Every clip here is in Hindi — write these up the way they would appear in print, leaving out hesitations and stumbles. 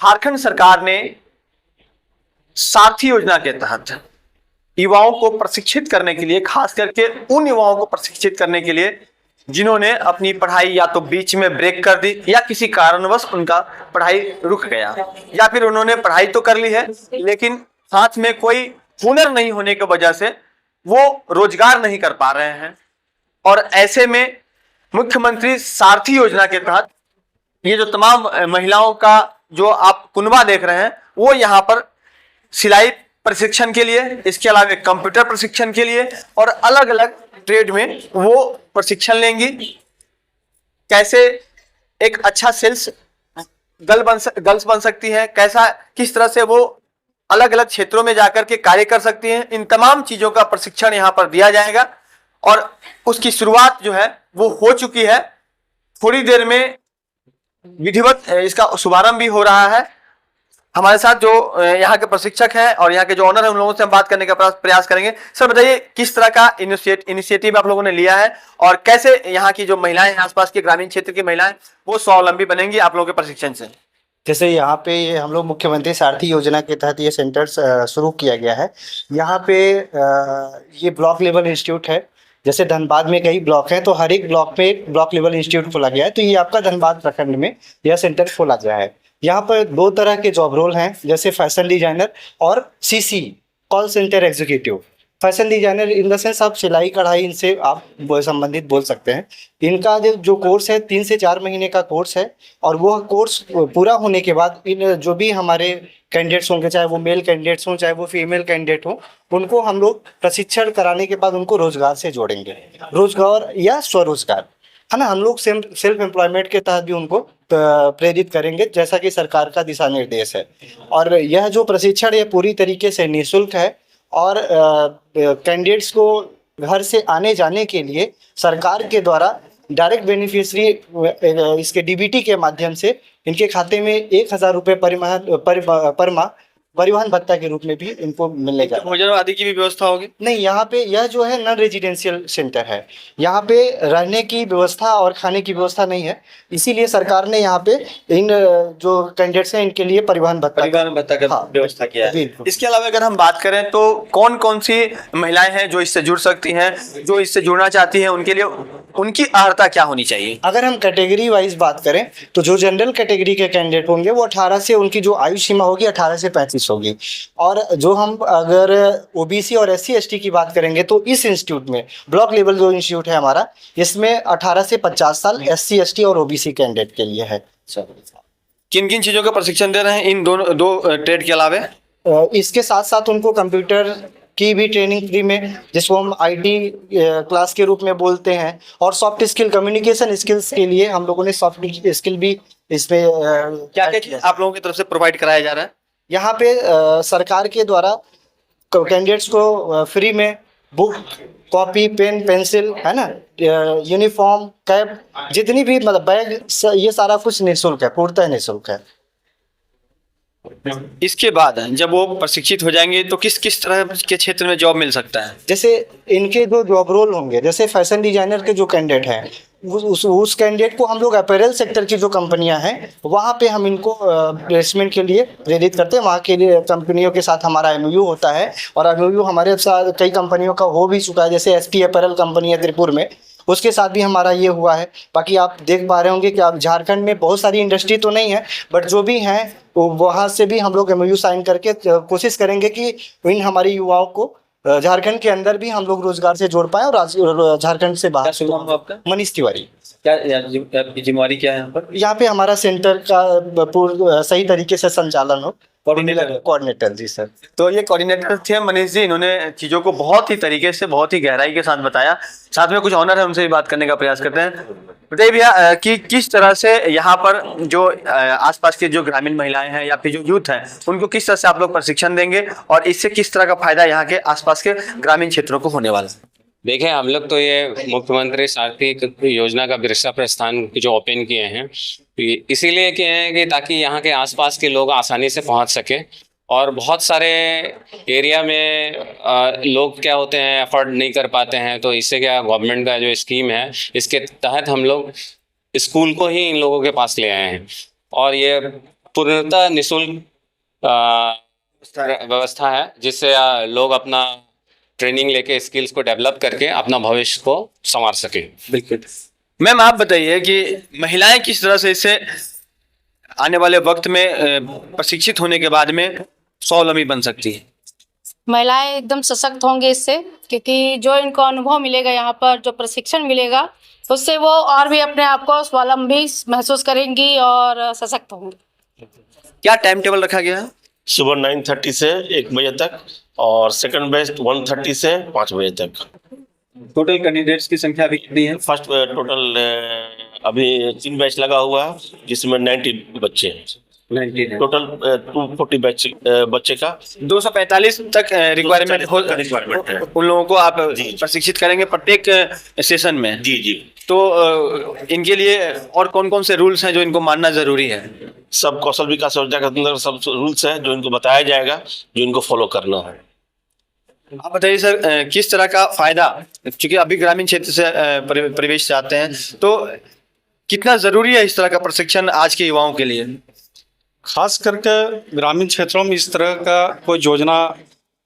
झारखंड सरकार ने सारथी योजना के तहत युवाओं को प्रशिक्षित करने के लिए, खास करके उन युवाओं को प्रशिक्षित करने के लिए जिन्होंने अपनी पढ़ाई या तो बीच में ब्रेक कर दी या किसी कारणवश उनका पढ़ाई रुक गया, या फिर उन्होंने पढ़ाई तो कर ली है लेकिन हाथ में कोई हुनर नहीं होने की वजह से वो रोजगार नहीं कर पा रहे हैं। और ऐसे में मुख्यमंत्री सारथी योजना के तहत ये जो तमाम महिलाओं का जो आप कुनबा देख रहे हैं वो यहाँ पर सिलाई प्रशिक्षण के लिए, इसके अलावा कंप्यूटर प्रशिक्षण के लिए और अलग अलग ट्रेड में वो प्रशिक्षण लेंगी। कैसे एक अच्छा सेल्स गर्ल्स बन सकती है, किस तरह से वो अलग अलग क्षेत्रों में जाकर के कार्य कर सकती हैं, इन तमाम चीजों का प्रशिक्षण यहाँ पर दिया जाएगा। और उसकी शुरुआत जो है वो हो चुकी है, थोड़ी देर में विधिवत इसका शुभारंभ भी हो रहा है। हमारे साथ जो यहाँ के प्रशिक्षक हैं और यहाँ के जो ऑनर हैं उन लोगों से हम बात करने का प्रयास करेंगे। सर बताइए, किस तरह का इनिशिएटिव आप लोगों ने लिया है और कैसे यहाँ की जो महिलाएं हैं, आसपास के ग्रामीण क्षेत्र की महिलाएं, वो स्वावलंबी बनेंगी आप लोगों के प्रशिक्षण से? जैसे यहाँ पे ये हम लोग मुख्यमंत्री सारथी योजना के तहत ये सेंटर शुरू किया गया है। यहाँ पे ये ब्लॉक लेवल इंस्टीट्यूट है। जैसे धनबाद में कई ब्लॉक हैं तो हर एक ब्लॉक पे एक ब्लॉक लेवल इंस्टीट्यूट खोला गया है। तो ये आपका धनबाद प्रखंड में यह सेंटर खोला गया है। यहाँ पर 2 तरह के जॉब रोल हैं, जैसे फैशन डिजाइनर और CC call centre executive. Fashion designer in the sense आप सिलाई कढ़ाई इनसे आप संबंधित बोल सकते हैं। इनका जो कोर्स है 3 से 4 महीने का कोर्स है और वो कोर्स पूरा होने के बाद इन जो भी हमारे कैंडिडेट्स होंगे, चाहे वो मेल कैंडिडेट्स हों चाहे वो फीमेल कैंडिडेट हों, उनको हम लोग प्रशिक्षण कराने के बाद उनको रोजगार से जोड़ेंगे, रोजगार या स्वरोजगार, है ना। हम लोग सेल्फ एम्प्लॉयमेंट के तहत भी उनको प्रेरित करेंगे, जैसा कि सरकार का दिशा निर्देश है। और यह जो प्रशिक्षण है पूरी तरीके से निःशुल्क है और कैंडिडेट्स को घर से आने जाने के लिए सरकार के द्वारा डायरेक्ट बेनिफिशियरी इसके डीबीटी के माध्यम से इनके खाते में 1000 रुपये पर माह परिवहन भत्ता के रूप में भी इनको मिलने का। भोजन आदि की भी व्यवस्था होगी? नहीं, यहाँ पे यह जो है नॉन रेजिडेंशियल सेंटर है। यहाँ पे रहने की व्यवस्था और खाने की व्यवस्था नहीं है, इसीलिए सरकार ने यहाँ पे इन जो कैंडिडेट्स हैं इनके लिए परिवहन भत्ता का व्यवस्था किया है। इसके अलावा अगर हम बात करें तो कौन कौन सी महिलाएं हैं जो इससे जुड़ सकती हैं, जो इससे जुड़ना चाहती हैं, उनके लिए उनकी अर्हता क्या होनी चाहिए? अगर हम कैटेगरी वाइज बात करें तो जो जनरल कैटेगरी के कैंडिडेट होंगे वो 18 से, उनकी जो आयु सीमा होगी 18 से 35 होगी। और जो हम अगर ओबीसी और एससी एसटी की बात करेंगे तो इस इंस्टीट्यूट में ब्लॉक लेवल जो इंस्टीट्यूट है हमारा, इसमें 18 से 50 साल एससी एसटी और ओबीसी कैंडिडेट के लिए है। किन किन चीजों का प्रशिक्षण दे रहे हैं इन दो ट्रेड के अलावा? इसके साथ साथ उनको कंप्यूटर की भी ट्रेनिंग फ्री में, जिसको हम आईटी क्लास के रूप में बोलते हैं, और सॉफ्ट स्किल कम्युनिकेशन स्किल्स के लिए हम लोगों ने सॉफ्ट स्किल भी इसमें क्या क्या आप लोगों की तरफ से प्रोवाइड कराया जा रहा है? यहाँ पे सरकार के द्वारा कैंडिडेट्स को फ्री में बुक, कॉपी, पेन, पेंसिल, है ना, यूनिफॉर्म, कैप, जितनी भी मतलब बैग, ये सारा कुछ निःशुल्क है, पूर्णतः निःशुल्क है। इसके बाद जब वो प्रशिक्षित हो जाएंगे तो किस किस तरह के क्षेत्र में जॉब मिल सकता है? जैसे इनके जो जॉब रोल होंगे, जैसे फैशन डिजाइनर के जो कैंडिडेट हैं उस कैंडिडेट को हम लोग अपैरल सेक्टर की जो कंपनियां हैं वहाँ पे हम इनको प्लेसमेंट के लिए प्रेरित करते हैं। वहाँ के लिए कंपनियों के साथ हमारा एमओयू होता है और एमओयू हमारे साथ कई कंपनियों का हो भी चुका है, जैसे एसपी अपैरल कंपनी है त्रिपुर में, उसके साथ भी हमारा ये हुआ है। बाकी आप देख पा रहे होंगे कि आप झारखंड में बहुत सारी इंडस्ट्री तो नहीं है, बट जो भी हैं वहाँ से भी हम लोग एमओयू साइन करके कोशिश करेंगे कि इन हमारे युवाओं को झारखंड के अंदर भी हम लोग रोजगार से जोड़ पाए और झारखंड से बाहर। आपका? मनीष तिवारी। क्या जिम्मेवारी क्या है यहाँ पर? यहाँ पे हमारा सेंटर का सही तरीके से संचालन हो। कोऑर्डिनेटर जी सर। तो ये कोऑर्डिनेटर थे मनीष जी, इन्होंने चीजों को बहुत ही तरीके से, बहुत ही गहराई के साथ बताया। साथ में कुछ ऑनर है, उनसे भी बात करने का प्रयास करते हैं। बताइए भैया कि किस तरह से यहाँ पर जो आसपास के जो ग्रामीण महिलाएं हैं या फिर जो यूथ है उनको किस तरह से आप लोग प्रशिक्षण देंगे और इससे किस तरह का फायदा यहाँ के आसपास के ग्रामीण क्षेत्रों को होने वाला है? देखिए, हम लोग तो ये मुख्यमंत्री सारथी योजना का बिरसा प्रस्थान जो ओपन किए हैं इसीलिए किए हैं कि ताकि यहाँ के आसपास के लोग आसानी से पहुँच सके। और बहुत सारे एरिया में लोग क्या होते हैं, अफोर्ड नहीं कर पाते हैं, तो इससे क्या गवर्नमेंट का जो स्कीम है इसके तहत हम लोग स्कूल को ही इन लोगों के पास ले आए हैं। और ये पूर्णतः निःशुल्क व्यवस्था है, जिससे लोग अपना ट्रेनिंग लेके स्किल्स को डेवलप करके अपना भविष्य को संवार सके। बिल्कुल। मैम आप बताइए कि महिलाएं किस तरह से इससे आने वाले वक्त में प्रशिक्षित होने के बाद में स्वावलंबी बन सकती है? महिलाएं एकदम सशक्त होंगी इससे, क्योंकि जो इनको अनुभव मिलेगा यहाँ पर, जो प्रशिक्षण मिलेगा, उससे वो और भी अपने आप को स्वावलंबी महसूस करेंगी और सशक्त होंगी। क्या टाइम टेबल रखा गया है? सुबह 9:30 से 1 बजे तक और सेकंड बैच 1:30 से 5 बजे तक। टोटल कैंडिडेट्स की संख्या अभी कितनी है? फर्स्ट टोटल अभी 3 बैच लगा हुआ है, जिसमें 90 बच्चे हैं। 19 है। टोटल 240 बैच बच्चे का 245 तक रिक्वायरमेंट हो, रिक्वायरमेंट है। उन लोगों को आप जी। प्रशिक्षित करेंगे प्रत्येक सेशन में। जी जी, तो इनके लिए और कौन कौन से रूल्स हैं जो इनको मानना जरूरी है? सब कौशल विकास योजना के अंदर सब रूल्स हैं जो इनको बताया जाएगा, जो इनको फॉलो करना है। आप बताइए सर, किस तरह का फायदा, क्योंकि अभी ग्रामीण क्षेत्र से प्रवेश चाहते हैं, तो कितना जरूरी है इस तरह का प्रशिक्षण आज के युवाओं के लिए? खास करके ग्रामीण क्षेत्रों में इस तरह का कोई योजना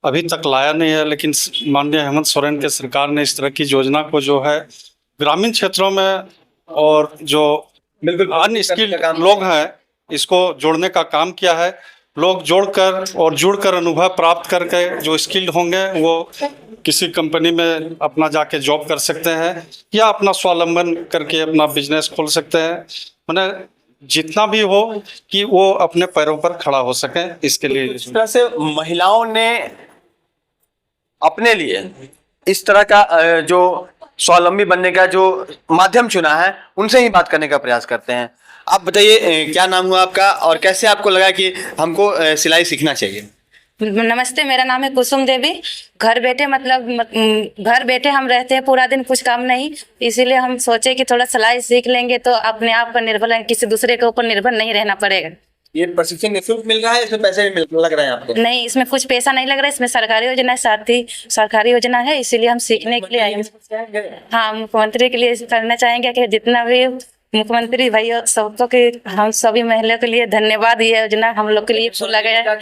अभी तक लाया नहीं है, लेकिन माननीय हेमंत सोरेन के सरकार ने इस तरह की योजना को जो है ग्रामीण क्षेत्रों में और जो बिल्कुल अन्य स्किल्ड लोग हैं इसको जोड़ने का काम किया है। लोग जोड़कर और जुड़कर अनुभव प्राप्त करके जो स्किल्ड होंगे वो किसी कंपनी में अपना जाके जॉब कर सकते हैं या अपना स्वावलंबन करके अपना बिजनेस खोल सकते हैं। मैंने जितना भी हो कि वो अपने पैरों पर खड़ा हो सके, इसके लिए इस तरह से महिलाओं ने अपने लिए इस तरह का जो स्वावलंबी बनने का जो माध्यम चुना है, उनसे ही बात करने का प्रयास करते हैं। आप बताइए, क्या नाम हुआ आपका और कैसे आपको लगा कि हमको सिलाई सीखना चाहिए? नमस्ते, मेरा नाम है कुसुम देवी। घर बैठे घर बैठे हम रहते हैं, पूरा दिन कुछ काम नहीं, इसीलिए हम सोचे कि थोड़ा सिलाई सीख लेंगे तो अपने आप पर निर्भर, किसी दूसरे के ऊपर निर्भर नहीं रहना पड़ेगा। ये प्रशिक्षण निःशुल्क मिल रहा है, इसमें पैसे भी लग रहे हैं आपको? नहीं, इसमें कुछ पैसा नहीं लग रहा है, इसमें सरकारी योजना है, साथ ही सरकारी योजना है, इसीलिए हम सीखने के लिए आए हैं। हाँ, मुख्यमंत्री के लिए करना चाहेंगे कि जितना भी मुख्यमंत्री भैया सबको के हम सभी महिलाओं के लिए धन्यवाद। ये योजना हम लोग के लिए खोला गया है।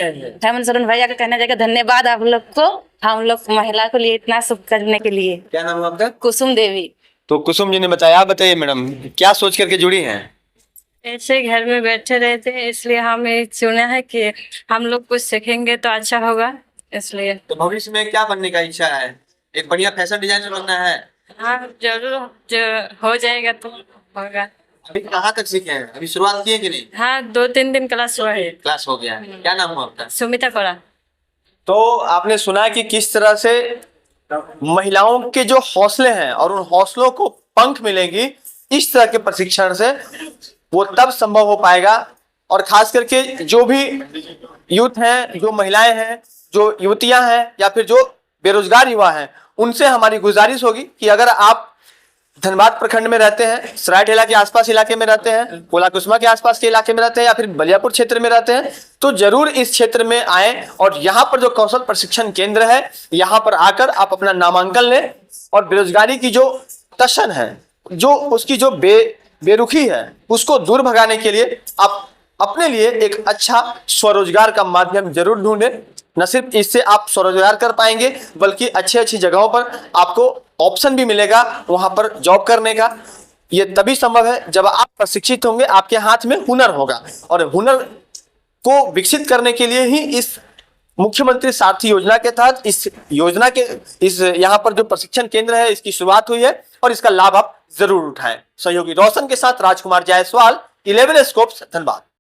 हेमंत सोरेन भैया का कहना चाहिए धन्यवाद आप लोग को, हम लोग महिला के लिए इतना सब करने के लिए। क्या नाम है आपका? कुसुम देवी। तो कुसुम जी ने बताया। आप बताइए मैडम, क्या सोच करके जुड़ी हैं? ऐसे घर में बैठे रहते हैं, इसलिए हमें चुना है कि हम लोग कुछ सीखेंगे तो अच्छा होगा, इसलिए। तो भविष्य में क्या बनने का इच्छा है? एक बढ़िया फैशन डिजाइनर बनना है? हाँ, जरूर, जो हो जाएगा तो होगा। अभी कहाँ तक सीखे हैं? अभी शुरुआत की है कि नहीं? हाँ, 2-3 दिन क्लास हुआ है। क्लास हो गया है। क्या नाम हुआ आपका? सुमिता कोड़ा। तो आपने सुना कि किस तरह से महिलाओं के जो हौसले हैं और उन हौसलों को पंख मिलेंगी इस तरह के प्रशिक्षण से, वो तब संभव हो पाएगा। और खास करके जो भी यूथ हैं, जो महिलाएं हैं, जो युवतियां हैं या फिर जो बेरोजगार युवा हैं, उनसे हमारी गुजारिश होगी कि अगर आप धनबाद प्रखंड में रहते हैं, सरायठेला के आसपास इलाके में रहते हैं, कोला कुसुमा के आसपास के इलाके में रहते हैं या फिर बलियापुर क्षेत्र में रहते हैं, तो जरूर इस क्षेत्र में आएं और यहाँ पर जो कौशल प्रशिक्षण केंद्र है, यहाँ पर आकर आप अपना नामांकन लें और बेरोजगारी की जो तशन है, जो उसकी जो बेरुखी है, उसको दूर भगाने के लिए आप अपने लिए एक अच्छा स्वरोजगार का माध्यम जरूर ढूंढें। न सिर्फ इससे आप स्वरोजगार कर पाएंगे, बल्कि अच्छी अच्छी जगहों पर आपको ऑप्शन भी मिलेगा वहां पर जॉब करने का। ये तभी संभव है जब आप प्रशिक्षित होंगे, आपके हाथ में हुनर होगा। और हुनर को विकसित करने के लिए ही इस मुख्यमंत्री सारथी योजना के तहत इस योजना के यहाँ पर जो प्रशिक्षण केंद्र है, इसकी शुरुआत हुई है और इसका लाभ आप जरूर उठाएं। सहयोगी रोशन के साथ राजकुमार जायसवाल, 11 स्कोप्स, धनबाद।